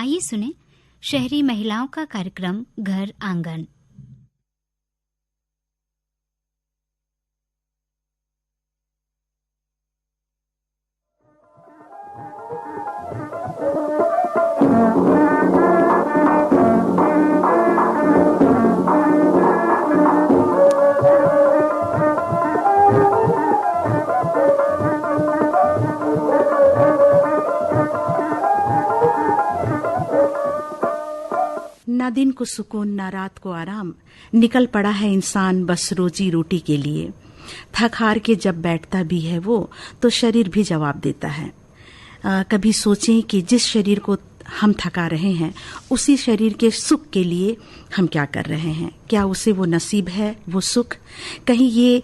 आइए सुने शहरी महिलाओं का कार्यक्रम घर आंगन। ना दिन को सुकून ना रात को आराम, निकल पड़ा है इंसान बस रोजी रोटी के लिए। थक हार के जब बैठता भी है वो तो शरीर भी जवाब देता है। कभी सोचें कि जिस शरीर को हम थका रहे हैं उसी शरीर के सुख के लिए हम क्या कर रहे हैं। क्या उसे वो नसीब है वो सुख? कहीं ये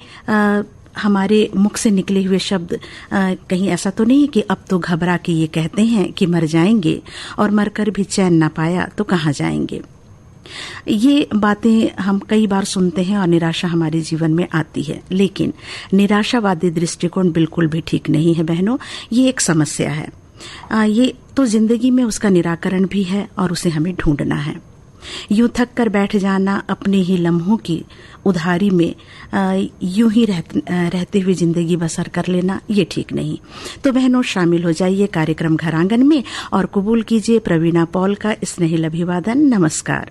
हमारे मुख से निकले हुए शब्द कहीं ऐसा तो नहीं कि अब तो घबरा के ये कहते हैं कि मर जाएंगे और मरकर भी चैन ना पाया तो कहाँ जाएंगे। ये बातें हम कई बार सुनते हैं और निराशा हमारे जीवन में आती है, लेकिन निराशावादी दृष्टिकोण बिल्कुल भी ठीक नहीं है बहनों। ये एक समस्या है। ये तो जिंदगी में उसका निराकरण भी है और उसे हमें ढूंढना है। यूं थक कर बैठ जाना, अपने ही लम्हों की उधारी में यूं ही रहते हुए जिंदगी बसर कर लेना, ये ठीक नहीं। तो बहनों, शामिल हो जाइए कार्यक्रम घर आंगन में और कबूल कीजिए प्रवीणा पॉल का स्नेहिल अभिवादन। नमस्कार।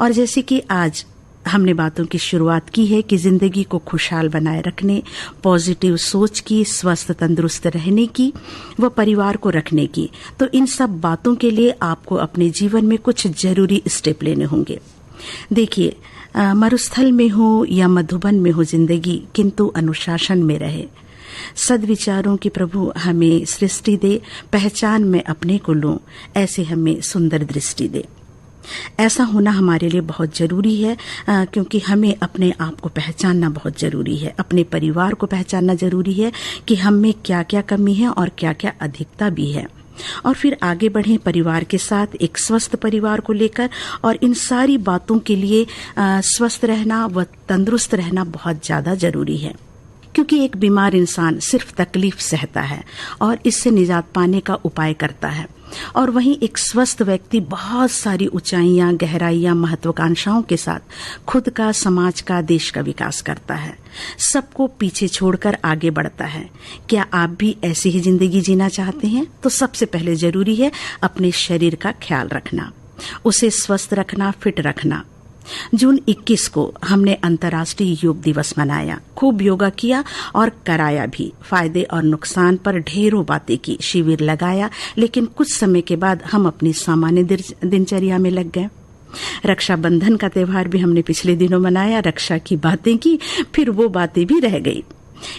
और जैसे कि आज हमने बातों की शुरुआत की है कि जिंदगी को खुशहाल बनाए रखने, पॉजिटिव सोच की, स्वस्थ तंदुरुस्त रहने की, व परिवार को रखने की, तो इन सब बातों के लिए आपको अपने जीवन में कुछ जरूरी स्टेप लेने होंगे। देखिए, मरुस्थल में हो या मधुबन में हो जिंदगी, किंतु अनुशासन में रहे। सद्विचारों की प्रभु हमें सृष्टि दे, पहचान में अपने को लूं, ऐसे हमें सुंदर दृष्टि दे। ऐसा होना हमारे लिए बहुत जरूरी है, क्योंकि हमें अपने आप को पहचानना बहुत जरूरी है। अपने परिवार को पहचानना जरूरी है कि हम में क्या क्या कमी है और क्या क्या अधिकता भी है, और फिर आगे बढ़ें परिवार के साथ, एक स्वस्थ परिवार को लेकर। और इन सारी बातों के लिए स्वस्थ रहना व तंदुरुस्त रहना बहुत ज्यादा जरूरी है, क्योंकि एक बीमार इंसान सिर्फ तकलीफ सहता है और इससे निजात पाने का उपाय करता है, और वहीं एक स्वस्थ व्यक्ति बहुत सारी ऊंचाइयां, गहराइयां, महत्वाकांक्षाओं के साथ खुद का, समाज का, देश का विकास करता है, सबको पीछे छोड़कर आगे बढ़ता है। क्या आप भी ऐसी ही जिंदगी जीना चाहते हैं? तो सबसे पहले जरूरी है अपने शरीर का ख्याल रखना, उसे स्वस्थ रखना, फिट रखना। जून 21 को हमने अंतर्राष्ट्रीय योग दिवस मनाया, खूब योगा किया और कराया भी, फायदे और नुकसान पर ढेरों बातें की, शिविर लगाया, लेकिन कुछ समय के बाद हम अपनी सामान्य दिनचर्या में लग गए। रक्षाबंधन का त्यौहार भी हमने पिछले दिनों मनाया, रक्षा की बातें की, फिर वो बातें भी रह गई।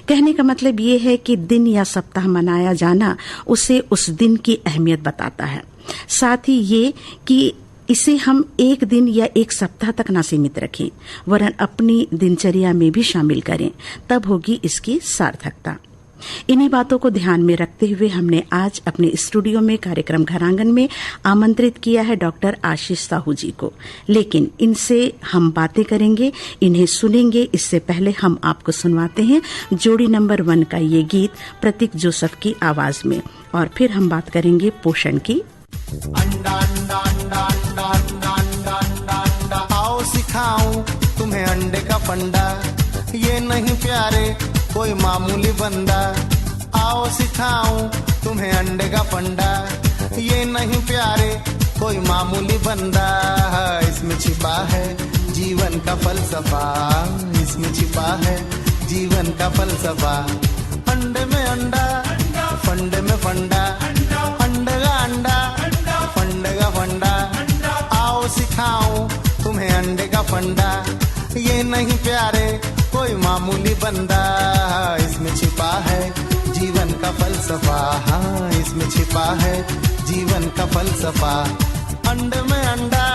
कहने का मतलब ये है कि दिन या सप्ताह मनाया जाना उसे उस दिन की अहमियत बताता है, साथ ही ये कि इसे हम एक दिन या एक सप्ताह तक ना सीमित रखें, वरन अपनी दिनचर्या में भी शामिल करें, तब होगी इसकी सार्थकता। इन्हीं बातों को ध्यान में रखते हुए हमने आज अपने स्टूडियो में कार्यक्रम घरांगन में आमंत्रित किया है डॉक्टर आशीष साहू जी को। लेकिन इनसे हम बातें करेंगे, इन्हें सुनेंगे, इससे पहले हम आपको सुनवाते हैं जोड़ी नंबर 1 का ये गीत प्रतीक जोसेफ की आवाज में, और फिर हम बात करेंगे पोषण की। अंडा अंडा अंडा अंडा अंडा अंडा अंडा अंडा, आओ सिखाऊं तुम्हें अंडे का फंडा, ये नहीं प्यारे कोई मामूली बंदा। आओ सिखाऊं तुम्हें अंडे का फंडा, ये नहीं प्यारे कोई मामूली बंदा। इसमें छिपा है जीवन का फलसफा, इसमें छिपा है जीवन का फलसफा। अंडे में अंडा, फंडे में फंडा, अंडे का अंडा, फंडे का फंडा। आओ सिखाऊं तुम्हें अंडे का फंडा, ये नहीं प्यारे कोई मामूली बंदा। इसमें छिपा है जीवन का फलसफा, हाँ इसमें छिपा है जीवन का फलसफा। अंडे में अंडा,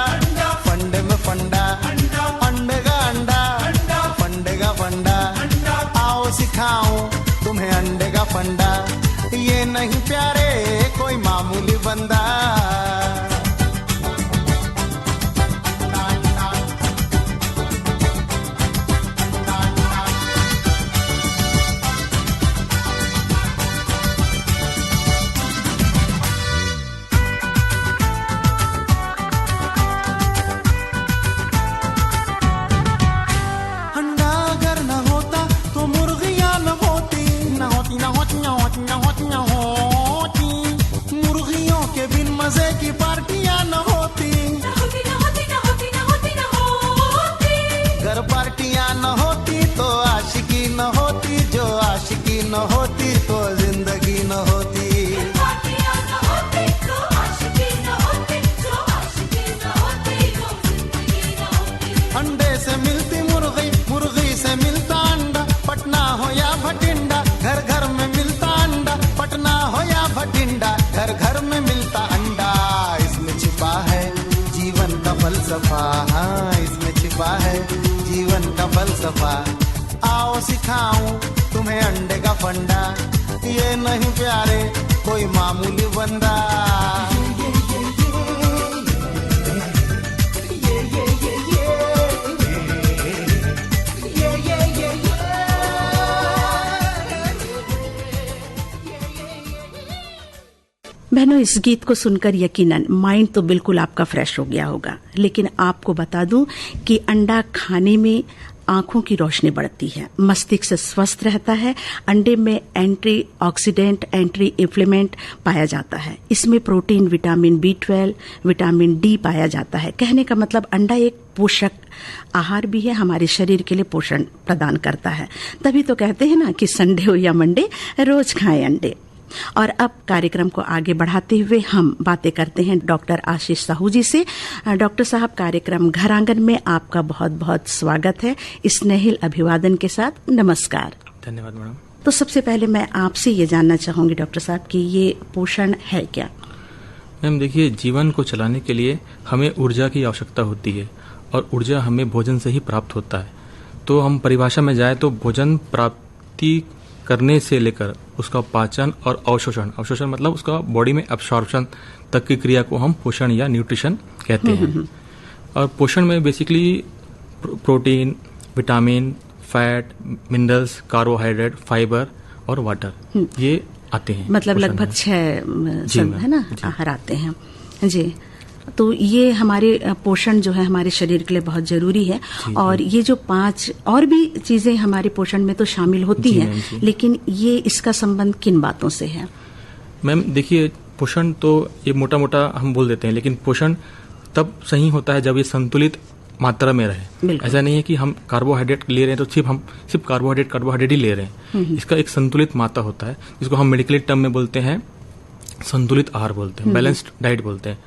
फंडे में फंडा, अंडे का अंडा, फंडे का फंडा। आओ सिखाऊं तुम्हें अंडे का फंडा, ये नहीं प्यारे कोई मामूली बंदा। मजे की पार्टियां न होती, घर पार्टियां न होती तो आशिकी न होती, जो आशिकी न होती तो जिंदगी न होती। अंडे से मिलती मुर्गी, मुर्गी से मिलता अंडा, पटना हो या भटिंडा, घर घर में मिलता अंडा, पटना हो या भटिंडा, घर घर में मिलता अंडा। इसमें छिपा है जीवन का फलसफा, हाँ इसमें छिपा है जीवन का फलसफा। आओ सिखाऊं तुम्हें अंडे का फंडा, ये नहीं प्यारे कोई मामूली बंदा। बहनों, इस गीत को सुनकर यकीनन माइंड तो बिल्कुल आपका फ्रेश हो गया होगा, लेकिन आपको बता दूं कि अंडा खाने में आंखों की रोशनी बढ़ती है, मस्तिष्क स्वस्थ रहता है। अंडे में एंटीऑक्सीडेंट, एंटी इन्फ्लेमेंट पाया जाता है। इसमें protein, vitamin B12, vitamin D पाया जाता है। कहने का मतलब अंडा एक पोषक आहार भी है, हमारे शरीर के लिए पोषण प्रदान करता है। तभी तो कहते हैं ना कि संडे हो या मंडे रोज खाएं अंडे। और अब कार्यक्रम को आगे बढ़ाते हुए हम बातें करते हैं डॉक्टर आशीष साहू जी से। डॉक्टर साहब, कार्यक्रम घर आंगन में आपका बहुत बहुत स्वागत है। स्नेहिल अभिवादन के साथ नमस्कार। धन्यवाद मैडम। तो सबसे पहले मैं आपसे ये जानना चाहूंगी डॉक्टर साहब कि ये पोषण है क्या? मैम देखिए, जीवन को चलाने के लिए हमें ऊर्जा की आवश्यकता होती है और ऊर्जा हमें भोजन से ही प्राप्त होता है। तो हम परिभाषा में जाए तो भोजन प्राप्ति करने से लेकर उसका पाचन और अवशोषण मतलब उसका बॉडी में एब्सॉर्प्शन तक की क्रिया को हम पोषण या न्यूट्रिशन कहते हैं। और पोषण में basically protein, vitamin, fat, minerals, carbohydrate, fibre और वाटर ये आते हैं। मतलब लगभग 6 है ना आहार आते हैं जी। तो ये हमारे पोषण जो है हमारे शरीर के लिए बहुत जरूरी है। और ये जो 5 और भी चीजें हमारे पोषण में तो शामिल होती हैं, लेकिन ये इसका संबंध किन बातों से है? मैम देखिए, पोषण तो ये मोटा मोटा हम बोल देते हैं, लेकिन पोषण तब सही होता है जब ये संतुलित मात्रा में रहे। ऐसा नहीं है कि हम कार्बोहाइड्रेट ले रहे हैं तो सिर्फ कार्बोहाइड्रेट ही ले रहे हैं। इसका एक संतुलित मात्रा होता है, जिसको हम मेडिकल टर्म में बोलते हैं संतुलित आहार बोलते हैं, बैलेंस्ड डाइट बोलते हैं।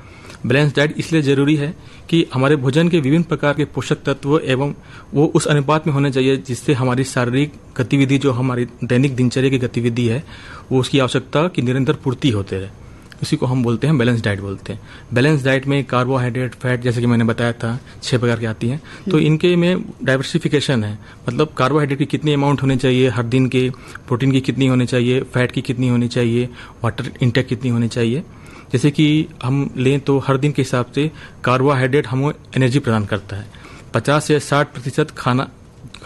बैलेंस डाइट इसलिए जरूरी है कि हमारे भोजन के विभिन्न प्रकार के पोषक तत्व एवं वो उस अनुपात में होने चाहिए जिससे हमारी शारीरिक गतिविधि, जो हमारी दैनिक दिनचर्या की गतिविधि है, वो उसकी आवश्यकता की निरंतर पूर्ति होते रहे। उसी को हम बोलते हैं बैलेंस डाइट बोलते हैं। बैलेंस डाइट में कार्बोहाइड्रेट, फैट, जैसे कि मैंने बताया था 6 प्रकार की आती हैं। तो इनके में डाइवर्सिफिकेशन है, मतलब कार्बोहाइड्रेट की कितनी अमाउंट होनी चाहिए हर दिन के, प्रोटीन की कितनी होनी चाहिए, फैट की कितनी होनी चाहिए, वाटर इंटेक कितनी होनी चाहिए। जैसे कि हम लें तो हर दिन के हिसाब से कार्बोहाइड्रेट हमें एनर्जी प्रदान करता है। 50 से 60% खाना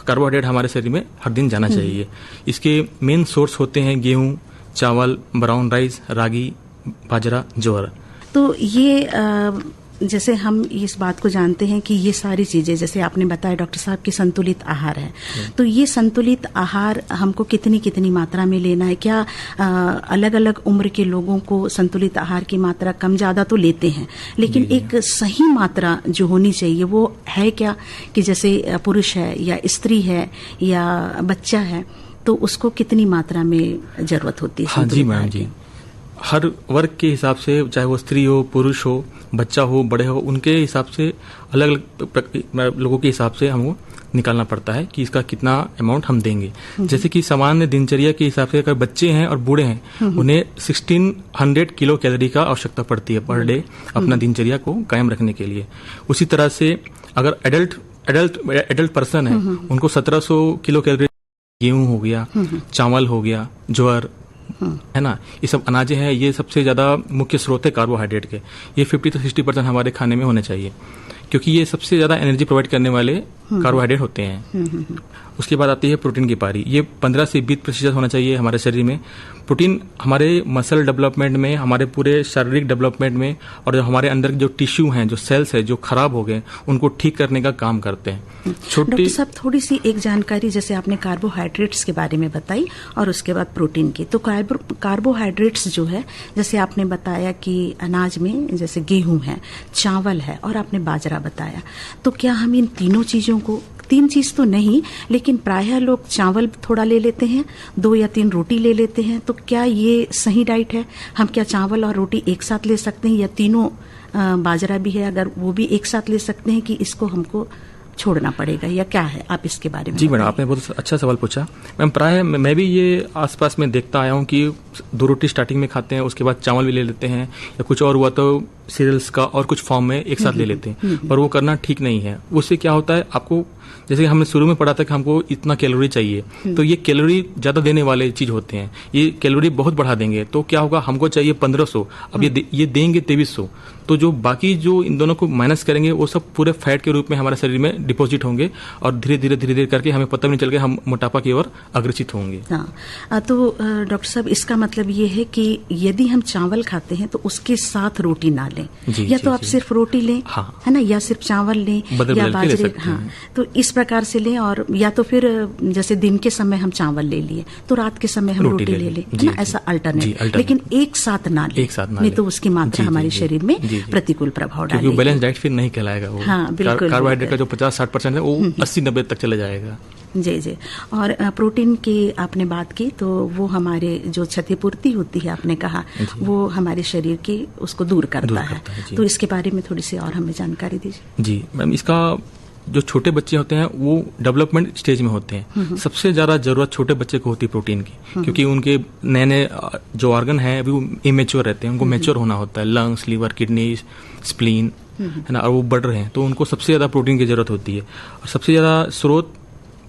कार्बोहाइड्रेट हमारे शरीर में हर दिन जाना चाहिए। इसके मेन सोर्स होते हैं गेहूं, चावल, ब्राउन राइस, रागी, बाजरा, ज्वार। तो ये जैसे हम इस बात को जानते हैं कि ये सारी चीजें, जैसे आपने बताया डॉक्टर साहब की संतुलित आहार है, तो ये संतुलित आहार हमको कितनी कितनी मात्रा में लेना है? क्या अलग अलग उम्र के लोगों को संतुलित आहार की मात्रा कम ज्यादा तो लेते हैं, लेकिन एक सही मात्रा जो होनी चाहिए वो है क्या? कि जैसे पुरुष है या स्त्री है या बच्चा है, तो उसको कितनी मात्रा में जरूरत होती है? हाँ जी मैम जी, हर वर्ग के हिसाब से, चाहे वो स्त्री हो, पुरुष हो, बच्चा हो, बड़े हो, उनके हिसाब से अलग अलग लोगों के हिसाब से हमको निकालना पड़ता है कि इसका कितना अमाउंट हम देंगे। जैसे कि सामान्य दिनचर्या के हिसाब से अगर बच्चे हैं और बूढ़े हैं, उन्हें 1600 किलो कैलोरी का आवश्यकता पड़ती है पर डे अपना दिनचर्या को कायम रखने के लिए। उसी तरह से अगर एडल्ट पर्सन है, उनको 1700 किलो कैलोरी, गेहूं हो गया, चावल हो गया, ज्वार है ना, ये सब अनाजें हैं, ये सबसे ज्यादा मुख्य स्रोत है कार्बोहाइड्रेट के। ये 50 से 60% हमारे खाने में होने चाहिए, क्योंकि ये सबसे ज़्यादा एनर्जी प्रोवाइड करने वाले कार्बोहाइड्रेट होते हैं। उसके बाद आती है प्रोटीन की पारी। ये 15 से 20% होना चाहिए हमारे शरीर में। प्रोटीन हमारे मसल डेवलपमेंट में, हमारे पूरे शारीरिक डेवलपमेंट में, और जो हमारे अंदर जो टिश्यू हैं, जो सेल्स हैं जो खराब हो गए, उनको ठीक करने का काम करते हैं। डॉक्टर साहब, थोड़ी सी एक जानकारी, जैसे आपने कार्बोहाइड्रेट्स के बारे में बताई और उसके बाद प्रोटीन की, तो कार्बोहाइड्रेट्स जो है, जैसे आपने बताया कि अनाज में जैसे गेहूं है, चावल है और आपने बाजरा बताया, तो क्या हम इन तीनों चीजों को, 3 चीज तो नहीं, लेकिन प्रायः लोग चावल थोड़ा ले लेते हैं, 2 या 3 रोटी ले लेते हैं, तो क्या ये सही डाइट है? हम क्या चावल और रोटी एक साथ ले सकते हैं, या तीनों बाजरा भी है अगर वो भी एक साथ ले सकते हैं, कि इसको हमको छोड़ना पड़ेगा, या क्या है? आप इसके बारे में जी मैडम, आपने बहुत अच्छा सवाल पूछा। मैम, प्राय मैं भी ये आसपास में देखता आया हूँ कि 2 रोटी स्टार्टिंग में खाते हैं, उसके बाद चावल भी ले लेते हैं, या कुछ और हुआ तो सीरियल्स का और कुछ फॉर्म में एक साथ ले लेते हैं, पर वो करना ठीक नहीं है। उससे क्या होता है, आपको जैसे हमने शुरू में पढ़ा था कि हमको इतना कैलोरी चाहिए, तो ये कैलोरी ज्यादा देने वाले चीज होते हैं, ये कैलोरी बहुत बढ़ा देंगे। तो क्या होगा, हमको चाहिए 1500, अब ये देंगे 2300, तो जो बाकी जो इन दोनों को माइनस करेंगे वो सब पूरे फैट के रूप में हमारे शरीर में डिपॉजिट होंगे, और धीरे धीरे करके हमें पता भी नहीं चल के हम मोटापा की ओर अग्रसित होंगे। हाँ, तो डॉक्टर साहब, इसका मतलब ये है कि यदि हम चावल खाते हैं तो उसके साथ रोटी ना लें, या तो आप सिर्फ रोटी लें, है ना, या सिर्फ चावल लें, या बाजरे, हाँ, तो इस प्रकार से लें। और या तो फिर जैसे दिन के समय हम चावल ले लिए तो रात के समय हम रोटी ले लें, है ना, ऐसा अल्टरनेट, लेकिन एक साथ ना लें, नहीं तो उसकी मात्रा हमारे शरीर में प्रतिकूल प्रभाव डालेगी। बैलेंस डाइट फिर नहीं कहलाएगा वो। हाँ, बिल्कुल। कार्बोहाइड्रेट का जो 50-60% है वो 80-90 तक चला जाएगा। जी। और प्रोटीन की आपने बात की, तो वो हमारे जो क्षतिपूर्ति होती है, आपने कहा, वो हमारे शरीर की उसको दूर करता है। तो इसके बारे में थोड़ी सी और हमें जानकारी दीजिए। जी मैम, इसका जो छोटे बच्चे होते हैं वो डेवलपमेंट स्टेज में होते हैं, सबसे ज्यादा जरूरत छोटे बच्चे को होती है प्रोटीन की, क्योंकि उनके नए नए जो ऑर्गन है अभी वो इमेच्योर रहते हैं, उनको मैच्योर होना होता है, लंग्स, लीवर, किडनी, स्प्लीन, है ना, और वो बढ़ रहे हैं, तो उनको सबसे ज्यादा प्रोटीन की जरूरत होती है। और सबसे ज्यादा स्रोत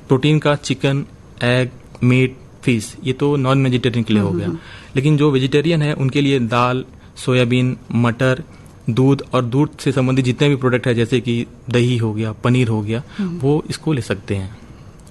प्रोटीन का चिकन, एग, मीट, फिश, ये तो नॉन वेजिटेरियन के लिए हो गया, लेकिन जो वेजिटेरियन है उनके लिए दाल, सोयाबीन, मटर, दूध और दूध से संबंधित जितने भी प्रोडक्ट है, जैसे कि दही हो गया, पनीर हो गया, वो इसको ले सकते हैं।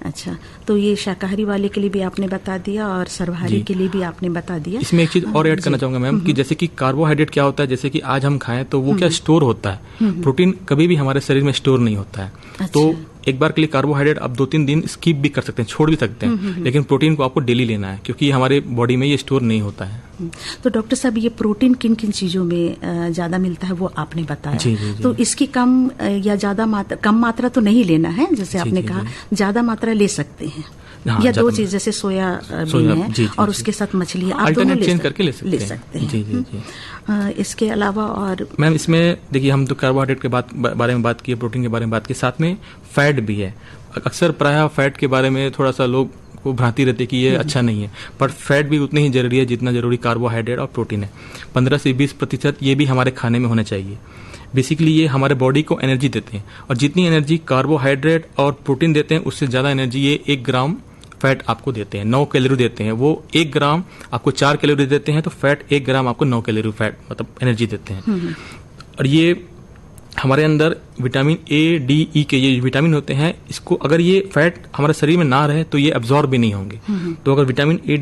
अच्छा, तो ये शाकाहारी वाले के लिए भी आपने बता दिया और सर्वाहारी के लिए भी आपने बता दिया। इसमें एक चीज और ऐड करना चाहूंगा मैम, कि जैसे कि कार्बोहाइड्रेट क्या होता है, जैसे कि आज हम खाएं तो वो क्या स्टोर होता है, प्रोटीन कभी भी हमारे शरीर में स्टोर नहीं होता है। अच्छा। तो एक बार के लिए कार्बोहाइड्रेट आप 2-3 दिन स्किप भी कर सकते हैं, छोड़ भी सकते हैं, लेकिन प्रोटीन को आपको डेली लेना है, क्योंकि हमारे बॉडी में ये स्टोर नहीं होता है। तो डॉक्टर साहब, ये प्रोटीन किन किन चीजों में ज्यादा मिलता है वो आपने बताया। जी। तो इसकी कम या ज्यादा कम मात्रा तो नहीं लेना है, जैसे आपने कहा, ज्यादा मात्रा ले सकते हैं। हाँ, या 2 चीज, जैसे सोया बीन है और उसके साथ मछली, आप दोनों चेंज करके ले सकते हैं। जी। इसके अलावा और मैम, इसमें देखिए, हम तो कार्बोहाइड्रेट के बारे में बात की, प्रोटीन के बारे में बात की, साथ में फैट भी है। अक्सर प्रायः फैट के बारे में थोड़ा सा लोग को भ्रांति रहती है कि ये अच्छा नहीं है, पर फैट भी उतनी ही जरूरी है जितना जरूरी कार्बोहाइड्रेट और प्रोटीन है। 15 से 20% ये भी हमारे खाने में होना चाहिए। बेसिकली ये हमारे बॉडी को एनर्जी देते हैं, और जितनी एनर्जी कार्बोहाइड्रेट और प्रोटीन देते हैं उससे ज़्यादा एनर्जी ये 1 ग्राम फैट आपको देते हैं, 9 कैलोरी देते हैं। वो 1 ग्राम आपको 4 कैलोरी देते हैं, तो फैट 1 ग्राम आपको 9 कैलोरी फैट मतलब एनर्जी देते हैं। और ये हमारे अंदर विटामिन ए, डी, ई के ये विटामिन होते हैं, इसको अगर ये फैट हमारे शरीर में ना रहे तो ये अब्जॉर्ब भी नहीं होंगे। तो अगर विटामिन ए,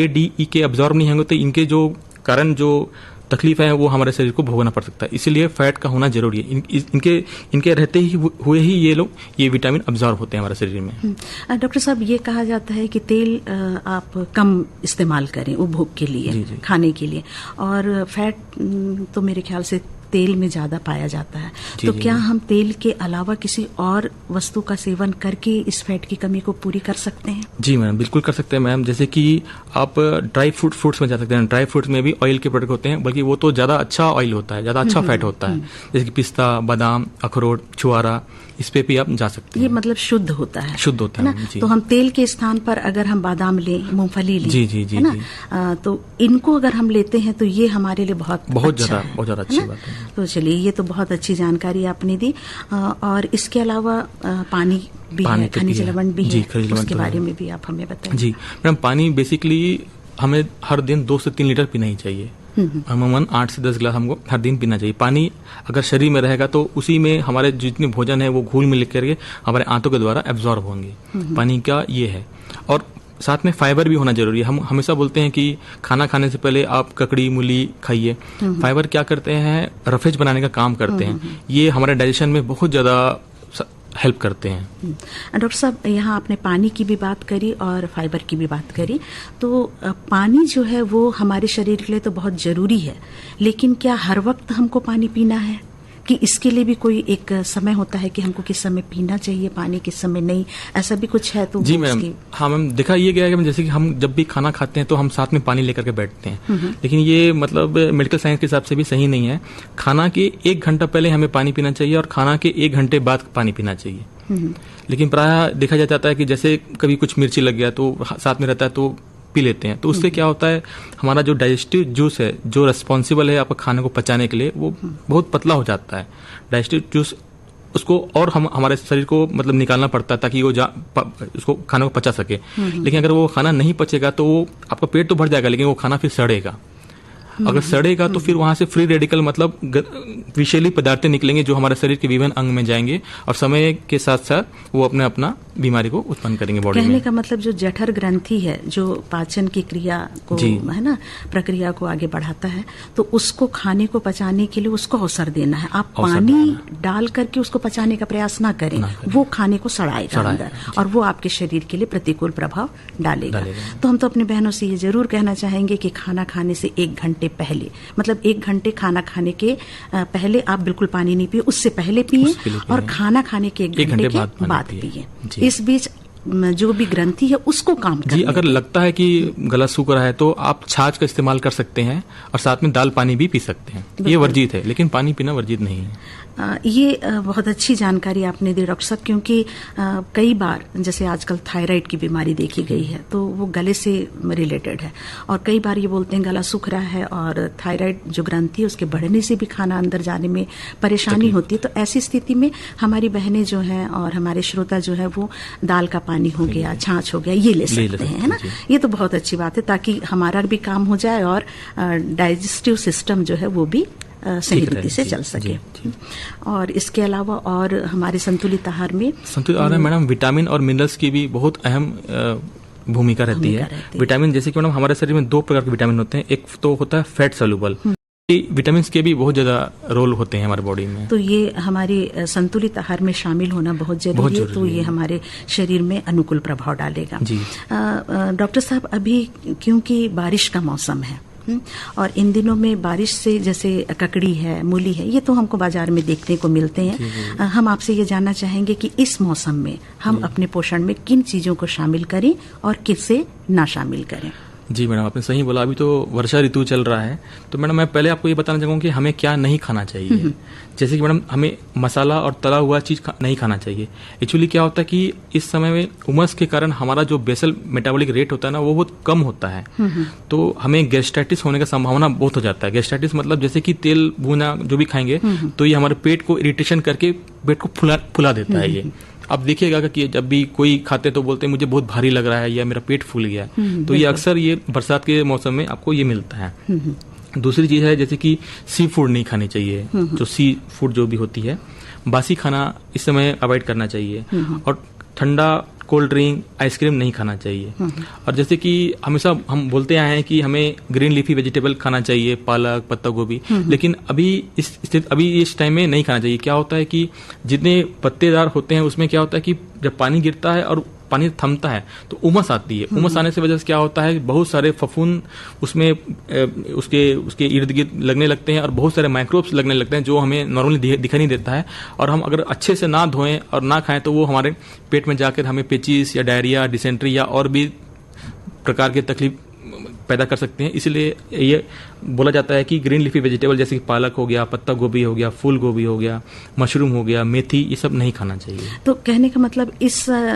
डी, ई के अब्जॉर्ब नहीं होंगे तो इनके जो कारण जो तकलीफ है वो हमारे शरीर को भोगना पड़ सकता है, इसीलिए फैट का होना जरूरी है। इनके रहते ही हुए ही ये विटामिन अब्जॉर्ब होते हैं हमारे शरीर में। डॉक्टर साहब, ये कहा जाता है कि तेल आप कम इस्तेमाल करें उपभोग के लिए, जी। खाने के लिए, और फैट तो मेरे ख्याल से तेल में ज्यादा पाया जाता है। तो क्या हम तेल के अलावा किसी और वस्तु का सेवन करके इस फैट की कमी को पूरी कर सकते हैं? जी मैम, बिल्कुल कर सकते हैं मैम। जैसे कि आप ड्राई फ्रूट्स में जा सकते हैं। ड्राई फ्रूट्स में भी ऑयल के प्रोडक्ट होते हैं, बल्कि वो तो ज्यादा अच्छा ऑयल होता है, ज्यादा अच्छा फैट होता है, जैसे कि पिस्ता, बादाम, अखरोट, छुआरा, इस पे भी आप जा सकते हैं। ये मतलब शुद्ध होता है, शुद्ध होता है ना? तो हम तेल के स्थान पर अगर हम बादाम लें, मूंगफली लें, जी, है ना, तो इनको अगर हम लेते हैं तो ये हमारे लिए बहुत ज्यादा अच्छी बात है। तो चलिए, ये तो बहुत अच्छी जानकारी आपने दी। और इसके अलावा पानी भी है, खनिज लवण भी है, उसके बारे में भी आप हमें बताएं। जी मैडम, पानी बेसिकली हमें हर दिन 2 से 3 लीटर पीना ही चाहिए। अमूमन 8 से 10 गिलास हमको हर दिन पीना चाहिए। पानी अगर शरीर में रहेगा तो उसी में हमारे जितने भोजन है वो घुल मिल करके हमारे आंतों के द्वारा एब्जॉर्ब होंगे। पानी का ये है। और साथ में फाइबर भी होना जरूरी है। हम हमेशा बोलते हैं कि खाना खाने से पहले आप ककड़ी मूली खाइए। फाइबर क्या करते हैं, रफेज बनाने का काम करते हैं। ये हमारे डाइजेशन में बहुत ज़्यादा हेल्प करते हैं। डॉक्टर साहब, यहाँ आपने पानी की भी बात करी और फाइबर की भी बात करी, तो पानी जो है वो हमारे शरीर के लिए तो बहुत जरूरी है, लेकिन क्या हर वक्त हमको पानी पीना है कि इसके लिए भी कोई एक समय होता है कि हमको किस समय पीना चाहिए पानी, किस समय नहीं, ऐसा भी कुछ है? तो जी मैम, हाँ मैम, देखा ये गया है कि जैसे कि हम जब भी खाना खाते हैं तो हम साथ में पानी लेकर के बैठते हैं, लेकिन ये मतलब मेडिकल साइंस के हिसाब से भी सही नहीं है। खाना के 1 घंटा पहले हमें पानी पीना चाहिए और खाना के 1 घंटे बाद पानी पीना चाहिए। लेकिन प्रायः देखा जाता है कि जैसे कभी कुछ मिर्ची लग गया तो साथ में रहता है तो पी लेते हैं, तो उससे क्या होता है, हमारा जो डाइजेस्टिव जूस है जो रिस्पॉन्सिबल है आपका खाने को पचाने के लिए, वो बहुत पतला हो जाता है। डाइजेस्टिव जूस उसको और हमारे शरीर को मतलब निकालना पड़ता है ताकि वो उसको खाने को पचा सके। लेकिन अगर वो खाना नहीं पचेगा तो वो आपका पेट तो भर जाएगा लेकिन वो खाना फिर सड़ेगा। अगर सड़ेगा तो फिर वहां से फ्री रेडिकल मतलब विषैली पदार्थें निकलेंगे जो हमारे शरीर के विभिन्न अंग में जाएंगे और समय के साथ साथ वो अपना बीमारी को उत्पन्न करेंगे बॉडी में। कहने का मतलब जो जठर ग्रंथि है जो पाचन की क्रिया को है ना, प्रक्रिया को आगे बढ़ाता है, तो उसको खाने को पचाने के लिए उसको अवसर देना है। आप पानी डाल करके उसको पचाने का प्रयास ना करें, वो खाने को सड़ाएगा अंदर और वो आपके शरीर के लिए प्रतिकूल प्रभाव डालेगा। तो हम तो अपने बहनों से ये जरूर कहना चाहेंगे कि खाना खाने से 1 घंटे पहले, मतलब 1 घंटे खाना खाने के पहले आप बिल्कुल पानी नहीं पिए, उससे पहले पिए और खाना खाने के 1 घंटे के बाद पिए। इस बीच जो भी ग्रंथि है उसको काम करने। जी, अगर लगता है कि गला सूख रहा है तो आप छाछ का इस्तेमाल कर सकते हैं और साथ में दाल पानी भी पी सकते हैं। ये वर्जित है, लेकिन पानी पीना वर्जित नहीं है। ये बहुत अच्छी जानकारी आपने दी डॉक्टर साहब, क्योंकि कई बार जैसे आजकल थायराइड की बीमारी देखी गई है तो वो गले से रिलेटेड है और कई बार ये बोलते हैं गला सूख रहा है और थायराइड जो ग्रंथि है उसके बढ़ने से भी खाना अंदर जाने में परेशानी होती है। तो ऐसी स्थिति में हमारी बहनें जो हैं और हमारे श्रोता जो है वो दाल का पानी हो गया, छाछ हो गया, ये ले सकते हैं, है ना। ये तो बहुत अच्छी बात है ताकि हमारा भी काम हो जाए और डाइजेस्टिव सिस्टम जो है वो भी सही रीति से चल सके। और इसके अलावा और हमारे संतुलित आहार में मैडम विटामिन और मिनरल्स की भी बहुत अहम भूमिका रहती है। विटामिन जैसे कि मैडम हमारे शरीर में 2 प्रकार के विटामिन होते हैं। एक तो होता है फैट सोल्यूबल, विटामिन के भी बहुत ज्यादा रोल होते हैं हमारे बॉडी में। तो ये हमारे संतुलित आहार में शामिल होना बहुत जरूरी है, तो ये हमारे शरीर में अनुकूल प्रभाव डालेगा। डॉक्टर साहब, अभी क्योंकि बारिश का मौसम है और इन दिनों में बारिश से जैसे ककड़ी है, मूली है, ये तो हमको बाजार में देखने को मिलते हैं। हम आपसे ये जानना चाहेंगे कि इस मौसम में हम अपने पोषण में किन चीजों को शामिल करें और किससे ना शामिल करें। जी मैडम, आपने सही बोला। अभी तो वर्षा ऋतु चल रहा है, तो मैडम मैं पहले आपको ये बताना चाहूँगा कि हमें क्या नहीं खाना चाहिए। जैसे कि मैडम हमें मसाला और तला हुआ चीज नहीं खाना चाहिए। एक्चुअली क्या होता है कि इस समय में उमस के कारण हमारा जो बेसल मेटाबॉलिक रेट होता है ना वो बहुत कम होता है, तो हमें गैस्ट्राइटिस होने का संभावना बहुत हो जाता है। गैस्ट्राइटिस मतलब जैसे कि तेल भुना जो भी खाएंगे तो ये हमारे पेट को इरिटेशन करके पेट को फुला देता है। ये आप देखिएगा कि जब भी कोई खाते तो बोलते हैं मुझे बहुत भारी लग रहा है या मेरा पेट फूल गया, तो ये अक्सर ये बरसात के मौसम में आपको ये मिलता है। दूसरी चीज है जैसे कि सी फूड नहीं खानी चाहिए। जो सी फूड जो भी होती है, बासी खाना इस समय अवॉइड करना चाहिए और ठंडा कोल्ड ड्रिंक, आइसक्रीम नहीं खाना चाहिए। और जैसे कि हमेशा हम बोलते आए हैं कि हमें ग्रीन लीफी वेजिटेबल खाना चाहिए, पालक, पत्ता गोभी, लेकिन अभी इस टाइम में नहीं खाना चाहिए। क्या होता है कि जितने पत्तेदार होते हैं उसमें क्या होता है कि जब पानी गिरता है और पानी थमता है तो उमस आती है। उमस आने से वजह से क्या होता है, बहुत सारे फफूंद उसमें उसके इर्द गिर्द लगने लगते हैं और बहुत सारे माइक्रोब्स लगने लगते हैं जो हमें नॉर्मली दिखाई नहीं देता है। और हम अगर अच्छे से ना धोएं और ना खाएं तो वो हमारे पेट में जाकर हमें पेचिस या डायरिया, डिसेंट्री या और भी प्रकार के तकलीफ पैदा कर सकते हैं। इसलिए ये बोला जाता है कि ग्रीन लीफी वेजिटेबल जैसे कि पालक हो गया, पत्ता गोभी हो गया, फूल गोभी हो गया, मशरूम हो गया, मेथी, ये सब नहीं खाना चाहिए। तो कहने का मतलब इस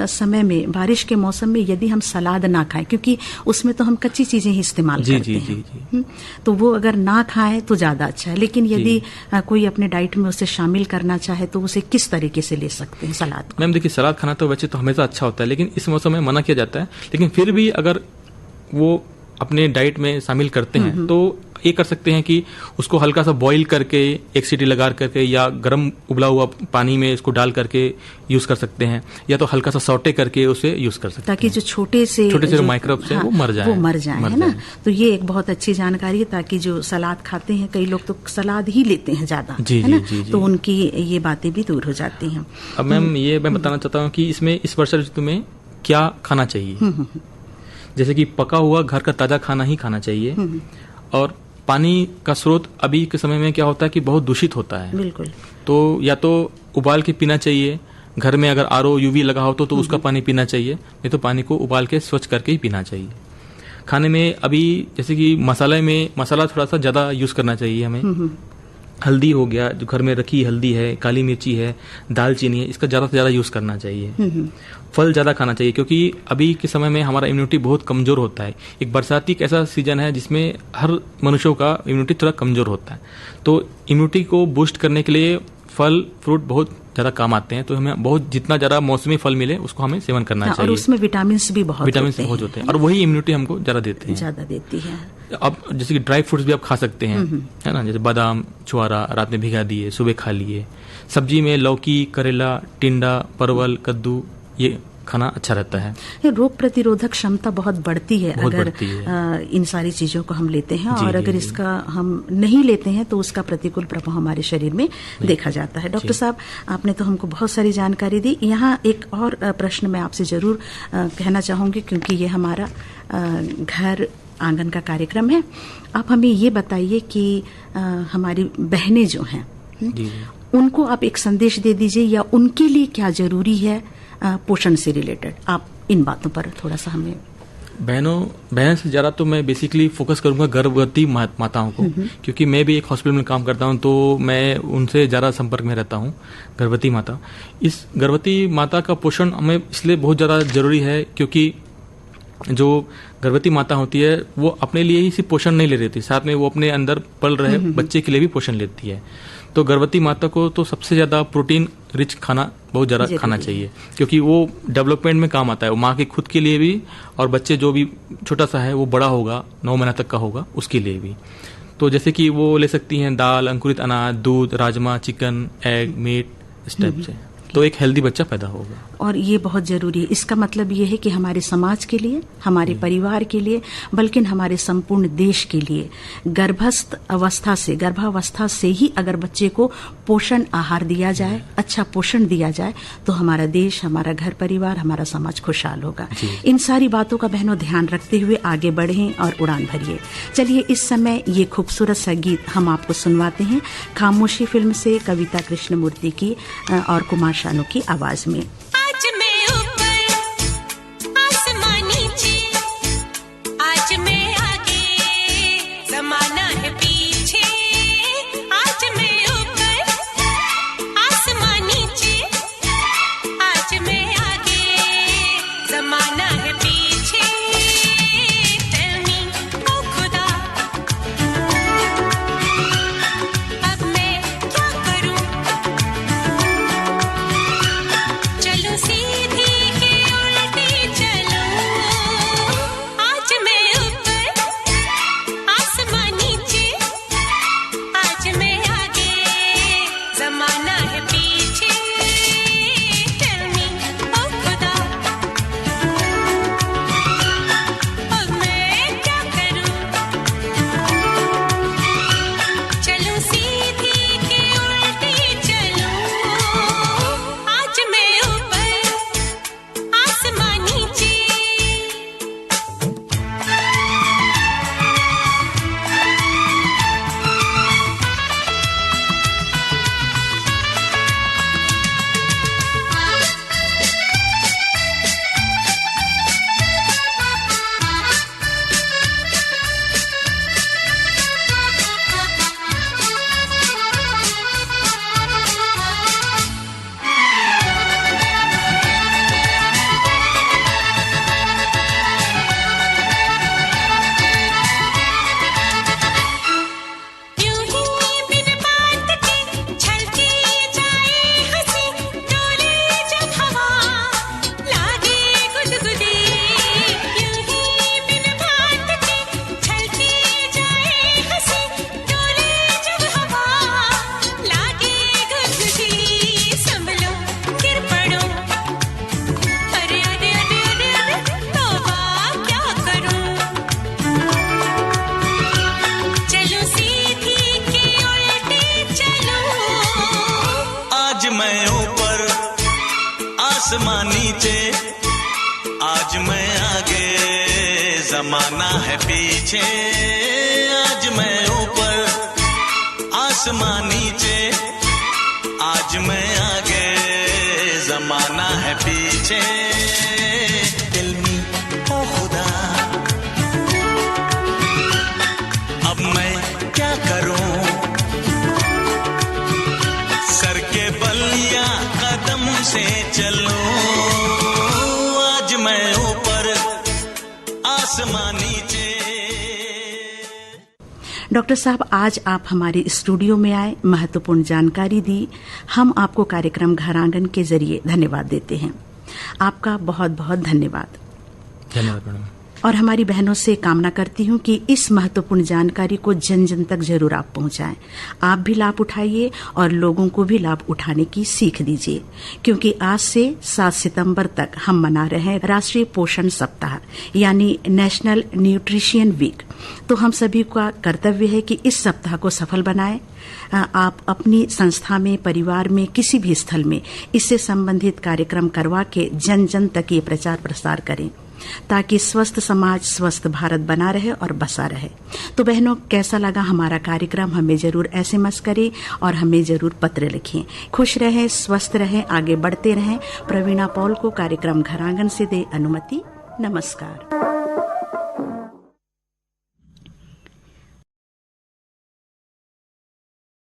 समय में, बारिश के मौसम में यदि हम सलाद ना खाएं, क्योंकि उसमें तो हम कच्ची चीजें ही इस्तेमाल करते हैं, तो वो अगर ना खाएं तो ज्यादा अच्छा है। लेकिन यदि कोई अपने डाइट में उसे शामिल करना चाहे तो उसे किस तरीके से ले सकते हैं सलाद? मैम देखिए, सलाद खाना तो वैसे तो हमेशा अच्छा होता है, लेकिन इस मौसम में मना किया जाता है। लेकिन फिर भी अगर वो अपने डाइट में शामिल करते हैं तो ये कर सकते हैं कि उसको हल्का सा बॉईल करके एक सीटी लगा करके या गर्म उबला हुआ पानी में इसको डाल करके यूज कर सकते हैं, या तो हल्का सा सौटे करके उसे यूज कर सकते हैं, ताकि जो छोटे से माइक्रोब्स हैं वो मर जाए, है ना। तो ये एक बहुत अच्छी जानकारी है, ताकि जो सलाद खाते हैं, कई लोग तो सलाद ही लेते हैं ज्यादा, है ना, तो उनकी ये बातें भी दूर हो जाती हैं। अब मैम ये मैं बताना चाहता हूँ कि इसमें इस वर्षा ऋतु में क्या खाना चाहिए। जैसे कि पका हुआ घर का ताजा खाना ही खाना चाहिए, और पानी का स्रोत अभी के समय में क्या होता है कि बहुत दूषित होता है, बिल्कुल। तो या तो उबाल के पीना चाहिए, घर में अगर आरओ यूवी लगा हो तो उसका पानी पीना चाहिए, नहीं तो पानी को उबाल के स्वच्छ करके ही पीना चाहिए। खाने में अभी जैसे कि मसाला थोड़ा सा ज्यादा यूज करना चाहिए हमें। हल्दी हो गया, जो घर में रखी हल्दी है, काली मिर्ची है, दालचीनी है, इसका ज्यादा से ज्यादा यूज करना चाहिए। फल ज्यादा खाना चाहिए, क्योंकि अभी के समय में हमारा इम्यूनिटी बहुत कमजोर होता है। एक बरसाती एक ऐसा सीजन है जिसमें हर मनुष्यों का इम्यूनिटी थोड़ा कमजोर होता है, तो इम्यूनिटी को बूस्ट करने के लिए फल फ्रूट बहुत ज्यादा काम आते हैं। तो हमें बहुत जितना ज्यादा मौसमी फल मिले उसको हमें सेवन करना चाहिए। और उसमें विटामिन भी बहुत होते हैं, और वही इम्यूनिटी हमको ज्यादा देती है। अब जैसे कि ड्राई फ्रूट्स भी आप खा सकते हैं, है ना, जैसे बादाम, छुआरा रात में भिगा दिए, सुबह खा लिए। सब्जी में लौकी, करेला, टिंडा, परवल, कद्दू, ये खाना अच्छा रहता है। रोग प्रतिरोधक क्षमता बहुत बढ़ती है अगर इन सारी चीजों को हम लेते हैं, और अगर इसका हम नहीं लेते हैं तो उसका प्रतिकूल प्रभाव हमारे शरीर में देखा जाता है। डॉक्टर साहब, आपने तो हमको बहुत सारी जानकारी दी। यहाँ एक और प्रश्न मैं आपसे जरूर कहना चाहूंगी, क्योंकि ये हमारा घर आंगन का कार्यक्रम है। आप हमें ये बताइए कि हमारी बहनें जो हैं, उनको आप एक संदेश दे दीजिए, या उनके लिए क्या जरूरी है पोषण से रिलेटेड। आप इन बातों पर थोड़ा सा हमें। बहन से ज्यादा तो मैं बेसिकली फोकस करूंगा गर्भवती माताओं को, क्योंकि मैं भी एक हॉस्पिटल में काम करता हूं, तो मैं उनसे ज्यादा संपर्क में रहता हूं। गर्भवती माता, इस गर्भवती माता का पोषण हमें इसलिए बहुत ज्यादा जरूरी है, क्योंकि जो गर्भवती माता होती है वो अपने लिए ही सिर्फ पोषण नहीं ले रही थी, साथ में वो अपने अंदर पल रहे बच्चे के लिए भी पोषण लेती है। तो गर्भवती माता को तो सबसे ज्यादा प्रोटीन रिच खाना बहुत ज्यादा खाना चाहिए, क्योंकि वो डेवलपमेंट में काम आता है, वो माँ के खुद के लिए भी, और बच्चे जो भी छोटा सा है वो बड़ा होगा 9 महीना तक का होगा उसके लिए भी। तो जैसे कि वो ले सकती हैं दाल, अंकुरित अनाज, दूध, राजमा, चिकन, एग, मीट, इस टाइप से, तो एक हेल्दी बच्चा पैदा होगा। और ये बहुत जरूरी है। इसका मतलब ये है कि हमारे समाज के लिए, हमारे परिवार के लिए, बल्कि हमारे संपूर्ण देश के लिए गर्भावस्था से ही अगर बच्चे को पोषण आहार दिया जाए, अच्छा पोषण दिया जाए, तो हमारा देश, हमारा घर परिवार, हमारा समाज खुशहाल होगा। इन सारी बातों का बहनों ध्यान रखते हुए आगे बढ़ें और उड़ान भरिए। चलिए इस समय ये खूबसूरत सा गीत हम आपको सुनवाते हैं, खामोशी फिल्म से कविता कृष्णमूर्ति की और कुमार शानू की आवाज में। चलो मैं ऊपर आसमां नीचे, आज मैं आगे जमाना है पीछे। आज मैं ऊपर आसमां नीचे, आज मैं आगे जमाना है पीछे। इल्मी ओ खुदा अब मैं क्या करूं, सर के बल या कदम से चलूं। आज मैं ऊपर आसमां नीचे। डॉक्टर साहब, आज आप हमारे स्टूडियो में आए, महत्वपूर्ण जानकारी दी। हम आपको कार्यक्रम घर आंगन के जरिए धन्यवाद देते हैं। आपका बहुत बहुत धन्यवाद। धन्यवाद मैडम। और हमारी बहनों से कामना करती हूँ कि इस महत्वपूर्ण जानकारी को जन जन तक जरूर आप पहुंचाएं। आप भी लाभ उठाइए और लोगों को भी लाभ उठाने की सीख दीजिए, क्योंकि आज से 7 सितंबर तक हम मना रहे हैं राष्ट्रीय पोषण सप्ताह यानी नेशनल न्यूट्रिशन वीक। तो हम सभी का कर्तव्य है कि इस सप्ताह को सफल बनाएं। आप अपनी संस्था में, परिवार में, किसी भी स्थल में इससे संबंधित कार्यक्रम करवा के जन जन तक ये प्रचार प्रसार करें, ताकि स्वस्थ समाज, स्वस्थ भारत बना रहे और बसा रहे। तो बहनों, कैसा लगा हमारा कार्यक्रम हमें जरूर SMS करें और हमें जरूर पत्र लिखें। खुश रहें, स्वस्थ रहें, आगे बढ़ते रहें। प्रवीणा पॉल को कार्यक्रम घर आंगन से दे अनुमति। नमस्कार।